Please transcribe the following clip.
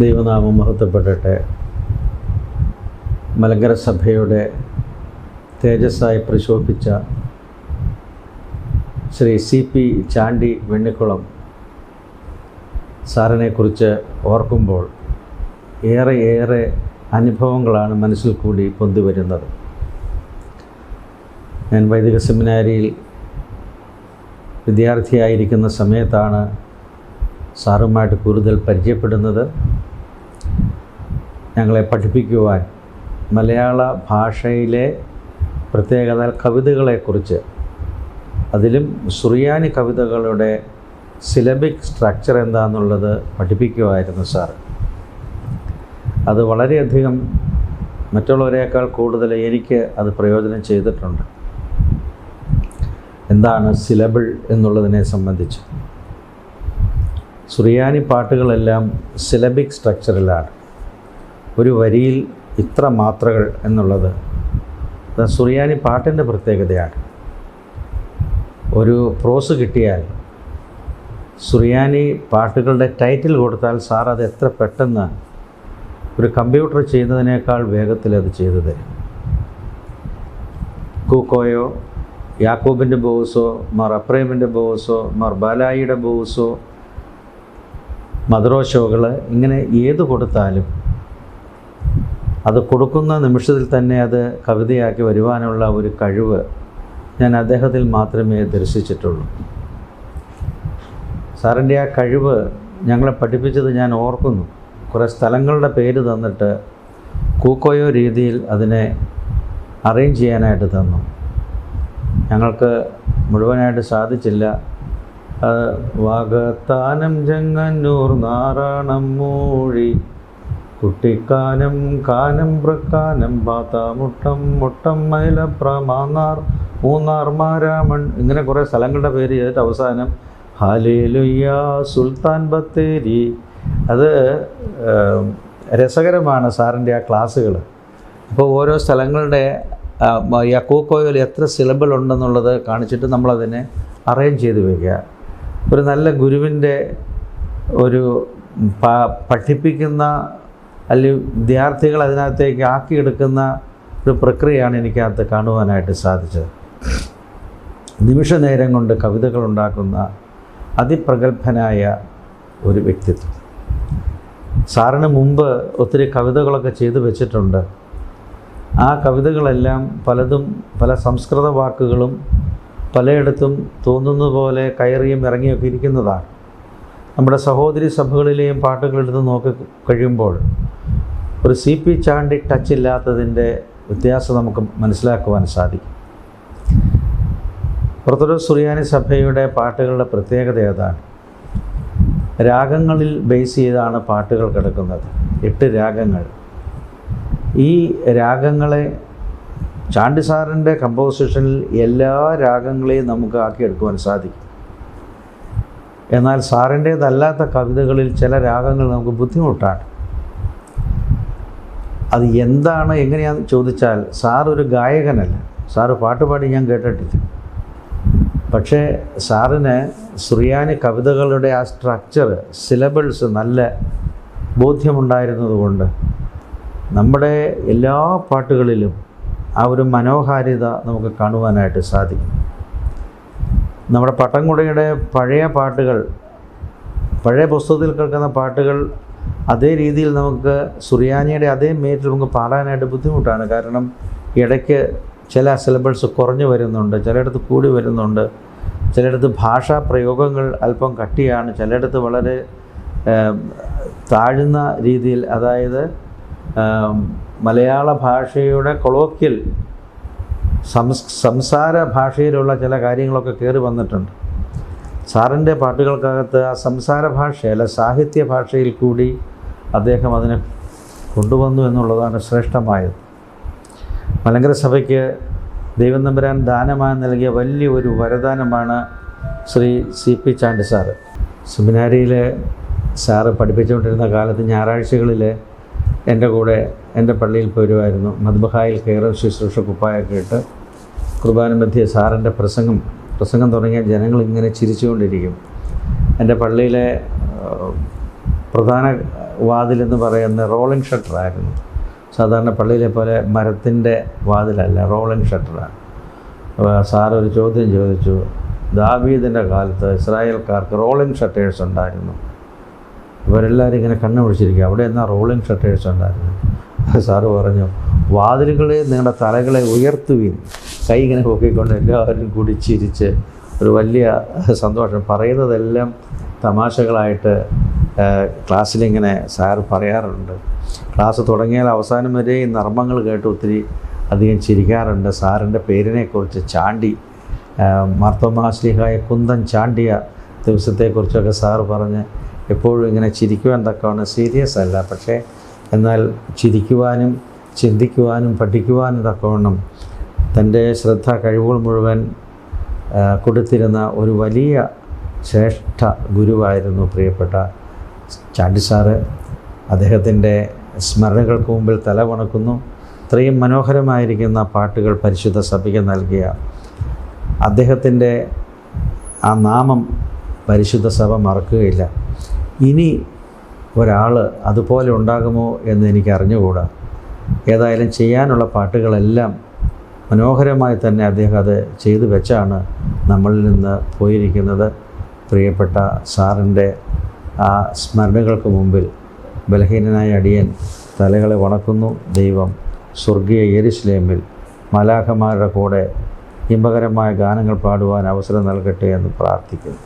ദൈവനാമം മഹത്വപ്പെടട്ടെ. മലങ്കര സഭയുടെ തേജസ്സായി പ്രശോഭിച്ച ശ്രീ CP ചാണ്ടി വെണ്ണിക്കുളം സാറിനെക്കുറിച്ച് ഓർക്കുമ്പോൾ ഏറെ അനുഭവങ്ങളാണ് മനസ്സിൽ കൂടി പൊന്തി വരുന്നത്. ഞാൻ വൈദിക സെമിനാരിയിൽ വിദ്യാർത്ഥിയായിരിക്കുന്ന സമയത്താണ് സാറുമായിട്ട് കൂടുതൽ പരിചയപ്പെടുന്നത്. ഞങ്ങളെ പഠിപ്പിക്കുവാൻ മലയാള ഭാഷയിലെ പ്രത്യേകത കവിതകളെക്കുറിച്ച്, അതിലും സുറിയാനി കവിതകളുടെ സിലബിക് സ്ട്രക്ചർ എന്താണെന്നുള്ളത് പഠിപ്പിക്കുമായിരുന്നു സാർ. അത് വളരെയധികം മറ്റുള്ളവരേക്കാൾ കൂടുതൽ എനിക്ക് അത് പ്രയോജനം ചെയ്തിട്ടുണ്ട്. എന്താണ് സിലബിൾ എന്നുള്ളതിനെ സംബന്ധിച്ച്? സുറിയാനി പാട്ടുകളെല്ലാം സിലബിക് സ്ട്രക്ചറിലാണ്. ഒരു വരിയിൽ ഇത്ര മാത്രകൾ എന്നുള്ളത് സുറിയാനി പാട്ടിൻ്റെ പ്രത്യേകതയാണ്. ഒരു പ്രോസ് കിട്ടിയാൽ സുറിയാനി പാട്ടുകളുടെ ടൈറ്റിൽ കൊടുത്താൽ സാർ അത് എത്ര പെട്ടെന്ന് ഒരു കമ്പ്യൂട്ടർ ചെയ്യുന്നതിനേക്കാൾ വേഗത്തിൽ അത് ചെയ്തു തരും. കൂക്കോയോ, യാക്കോബിൻ്റെ ബോസോ, മാർ അപ്രേമിൻ്റെ ബോസോ, മാർ ബാലായിയുടെ ബോസോ, മദ്രോശോകൾ, ഇങ്ങനെ ഏത് കൊടുത്താലും അത് കൊടുക്കുന്ന നിമിഷത്തിൽ തന്നെ അത് കവിതയാക്കി വരുവാനുള്ള ഒരു കഴിവ് ഞാൻ അദ്ദേഹത്തിൽ മാത്രമേ ദർശിച്ചിട്ടുള്ളൂ. സാറിൻ്റെ ആ കഴിവ് ഞങ്ങളെ പഠിപ്പിച്ചത് ഞാൻ ഓർക്കുന്നു. കുറേ സ്ഥലങ്ങളുടെ പേര് തന്നിട്ട് കൂക്കോയോ രീതിയിൽ അതിനെ അറേഞ്ച് ചെയ്യാനായിട്ട് തന്നു. ഞങ്ങൾക്ക് മുഴുവനായിട്ട് സാധിച്ചില്ല. വാഗത്താനം ചെങ്ങന്നൂർ നാറാണം മൂഴി കുട്ടിക്കാനം കാനം പ്രക്കാനം പാത്താമുട്ടം മുട്ടം മൈലപ്രമാന്നാർ മൂന്നാർ മാരാമൺ, ഇങ്ങനെ കുറേ സ്ഥലങ്ങളുടെ പേര് ചെയ്തിട്ട് അവസാനം ഹാലേലുയ്യ സുൽത്താൻ ബത്തേരി. അത് രസകരമാണ് സാറിൻ്റെ ആ ക്ലാസ്സുകൾ. അപ്പോൾ ഓരോ സ്ഥലങ്ങളുടെ യക്കൂക്കോയിൽ എത്ര സിലബിൾ ഉണ്ടെന്നുള്ളത് കാണിച്ചിട്ട് നമ്മളതിനെ അറേഞ്ച് ചെയ്ത് വയ്ക്കുക. ഒരു നല്ല ഗുരുവിൻ്റെ ഒരു പഠിപ്പിക്കുന്ന അല്ലെങ്കിൽ വിദ്യാർത്ഥികൾ അതിനകത്തേക്ക് ആക്കിയെടുക്കുന്ന ഒരു പ്രക്രിയയാണ് എനിക്കകത്ത് കാണുവാനായിട്ട് സാധിച്ചത്. നിമിഷ നേരം കൊണ്ട് കവിതകൾ ഉണ്ടാക്കുന്ന അതിപ്രഗത്ഭനായ ഒരു വ്യക്തിത്വം. സാറിന് മുമ്പ് ഒത്തിരി കവിതകളൊക്കെ ചെയ്തു വെച്ചിട്ടുണ്ട്. ആ കവിതകളെല്ലാം പലതും പല സംസ്കൃത വാക്കുകളും പലയിടത്തും തോന്നുന്ന പോലെ കയറിയും ഇറങ്ങിയൊക്കെ ഇരിക്കുന്നതാണ്. നമ്മുടെ സഹോദരി സഭകളിലെയും പാട്ടുകളെടുത്ത് നോക്കി കഴിയുമ്പോൾ ഒരു CP ചാണ്ടി ടച്ച് ഇല്ലാത്തതിൻ്റെ വ്യത്യാസം നമുക്ക് മനസ്സിലാക്കുവാൻ സാധിക്കും. ഓർത്തഡോക്സ് സുറിയാനി സഭയുടെ പാട്ടുകളുടെ പ്രത്യേകത ഏതാണ്? രാഗങ്ങളിൽ ബേസ് ചെയ്താണ് പാട്ടുകൾ കിടക്കുന്നത്. 8 രാഗങ്ങൾ. ഈ രാഗങ്ങളെ ചാണ്ടി സാറിൻ്റെ കമ്പോസിഷനിൽ എല്ലാ രാഗങ്ങളെയും നമുക്ക് ആക്കിയെടുക്കുവാൻ സാധിക്കും. എന്നാൽ സാറിൻ്റേതല്ലാത്ത കവിതകളിൽ ചില രാഗങ്ങൾ നമുക്ക് ബുദ്ധിമുട്ടാണ്. അത് എന്താണ് എങ്ങനെയാണെന്ന് ചോദിച്ചാൽ, സാർ ഒരു ഗായകനല്ല, സാറ് പാട്ടുപാടി ഞാൻ കേട്ടിട്ടില്ല. പക്ഷേ സാറിന് സുറിയാനി കവിതകളുടെ ആ സ്ട്രക്ചർ, സിലബിൾസ് നല്ല ബോധ്യമുണ്ടായിരുന്നതുകൊണ്ട് നമ്മുടെ എല്ലാ പാട്ടുകളിലും ആ ഒരു മനോഹാരിത നമുക്ക് കാണുവാനായിട്ട് സാധിക്കും. നമ്മുടെ പട്ടംകുടയുടെ പഴയ പാട്ടുകൾ, പഴയ പുസ്തകത്തിൽ കേൾക്കുന്ന പാട്ടുകൾ അതേ രീതിയിൽ നമുക്ക് സുറിയാനിയുടെ അതേ മേറ്റിൽ നമുക്ക് പാടാനായിട്ട് ബുദ്ധിമുട്ടാണ്. കാരണം ഇടയ്ക്ക് ചില സിലബിൾസ് കുറഞ്ഞു വരുന്നുണ്ട്, ചിലയിടത്ത് കൂടി വരുന്നുണ്ട്, ചിലയിടത്ത് ഭാഷാ പ്രയോഗങ്ങൾ അല്പം കട്ടിയാണ്, ചിലയിടത്ത് വളരെ താഴ്ന്ന രീതിയിൽ, അതായത് മലയാള ഭാഷയുടെ കൊളോക്കിയൽ സംസാര ഭാഷയിലുള്ള ചില കാര്യങ്ങളൊക്കെ കയറി വന്നിട്ടുണ്ട്. സാറിൻ്റെ പാട്ടുകൾക്കകത്ത് ആ സംസാര ഭാഷയല്ല, സാഹിത്യ ഭാഷയിൽ കൂടി അദ്ദേഹം അതിനെ കൊണ്ടുവന്നു എന്നുള്ളതാണ് ശ്രേഷ്ഠമായത്. മലങ്കര സഭയ്ക്ക് ദൈവം തമ്പുരാൻ ദാനമായി നൽകിയ വലിയൊരു വരദാനമാണ് ശ്രീ CP ചാണ്ടി സാറ്. സെമിനാരിയിലെ സാറ് പഠിപ്പിച്ചുകൊണ്ടിരുന്ന കാലത്ത് ഞായറാഴ്ചകളിൽ എൻ്റെ കൂടെ എൻ്റെ പള്ളിയിൽ പോരുമായിരുന്നു. മദ്ബഹായിൽ കയറി ശുശ്രൂഷ കുപ്പായൊക്കെ ഇട്ട് കുർബാന മധ്യേ സാറിൻ്റെ പ്രസംഗം തുടങ്ങിയ ജനങ്ങൾ ഇങ്ങനെ ചിരിച്ചുകൊണ്ടിരിക്കും. എൻ്റെ പള്ളിയിലെ പ്രധാന വാതിലെന്ന് പറയുന്ന റോളിംഗ് ഷട്ടറായിരുന്നു. സാധാരണ പള്ളിയിലെ പോലെ മരത്തിൻ്റെ വാതിലല്ല, റോളിംഗ് ഷട്ടറാണ്. സാർ ഒരു ചോദ്യം ചോദിച്ചു, ദാവീദിൻ്റെ കാലത്ത് ഇസ്രായേൽക്കാർക്ക് റോളിംഗ് ഷട്ടേഴ്സ് ഉണ്ടായിരുന്നു. ഇവരെല്ലാവരും ഇങ്ങനെ കണ്ണു പിടിച്ചിരിക്കുക, അവിടെ എന്നാൽ റോളിംഗ് ഷട്ടേഴ്സ് ഉണ്ടായിരുന്നു. സാറ് പറഞ്ഞു, വാതിലുകളെ നിങ്ങളുടെ തലകളെ ഉയർത്തുകയും കൈ ഇങ്ങനെ പൊക്കിക്കൊണ്ട് എല്ലാവരും കൂടി ചിരിച്ച് ഒരു വലിയ സന്തോഷം. പറയുന്നതെല്ലാം തമാശകളായിട്ട് ക്ലാസ്സിലിങ്ങനെ സാറ് പറയാറുണ്ട്. ക്ലാസ് തുടങ്ങിയാൽ അവസാനം വരെ ഈ നർമ്മങ്ങൾ കേട്ട് ഒത്തിരി അധികം ചിരിക്കാറുണ്ട്. സാറിൻ്റെ പേരിനെക്കുറിച്ച് ചാണ്ടി, മാർത്തോമാ ശ്ലീഹായെ കുന്തൻ ചാണ്ടിയ ദിവസത്തെക്കുറിച്ചൊക്കെ സാറ് പറഞ്ഞ് എപ്പോഴും ഇങ്ങനെ ചിരിക്കുവാൻ തക്കവണ്ണം സീരിയസ് അല്ല, പക്ഷേ എന്നാൽ ചിരിക്കുവാനും ചിന്തിക്കുവാനും പഠിക്കുവാനും തക്കവണ്ണം തൻ്റെ ശ്രദ്ധ കഴിവുകൾ മുഴുവൻ കൊടുത്തിരുന്ന ഒരു വലിയ ശ്രേഷ്ഠ ഗുരുവായിരുന്നു പ്രിയപ്പെട്ട ചാണ്ടി സാറ്. അദ്ദേഹത്തിൻ്റെ സ്മരണകൾക്ക് മുമ്പിൽ തല വണക്കുന്നു. ഇത്രയും മനോഹരമായിരിക്കുന്ന പാട്ടുകൾ പരിശുദ്ധ സഭയ്ക്ക് നൽകിയ അദ്ദേഹത്തിൻ്റെ ആ നാമം പരിശുദ്ധ സഭ മറക്കുകയില്ല. ഇനി ഒരാൾ അതുപോലെ ഉണ്ടാകുമോ എന്ന് എനിക്ക് അറിഞ്ഞുകൂടാ. ഏതായാലും ചെയ്യാനുള്ള പാട്ടുകളെല്ലാം മനോഹരമായി തന്നെ അദ്ദേഹം അത് ചെയ്തു വെച്ചാണ് നമ്മളിൽ നിന്ന് പോയിരിക്കുന്നത്. പ്രിയപ്പെട്ട സാറിൻ്റെ ആ സ്മരണകൾക്ക് മുമ്പിൽ ബലഹീനനായ അടിയൻ തലകളെ വണക്കുന്നു. ദൈവം സ്വർഗീയ യെരുശലേമിൽ മാലാഖമാരുടെ കൂടെ ഇമ്പകരമായ ഗാനങ്ങൾ പാടുവാൻ അവസരം നൽകട്ടെ എന്ന് പ്രാർത്ഥിക്കുന്നു.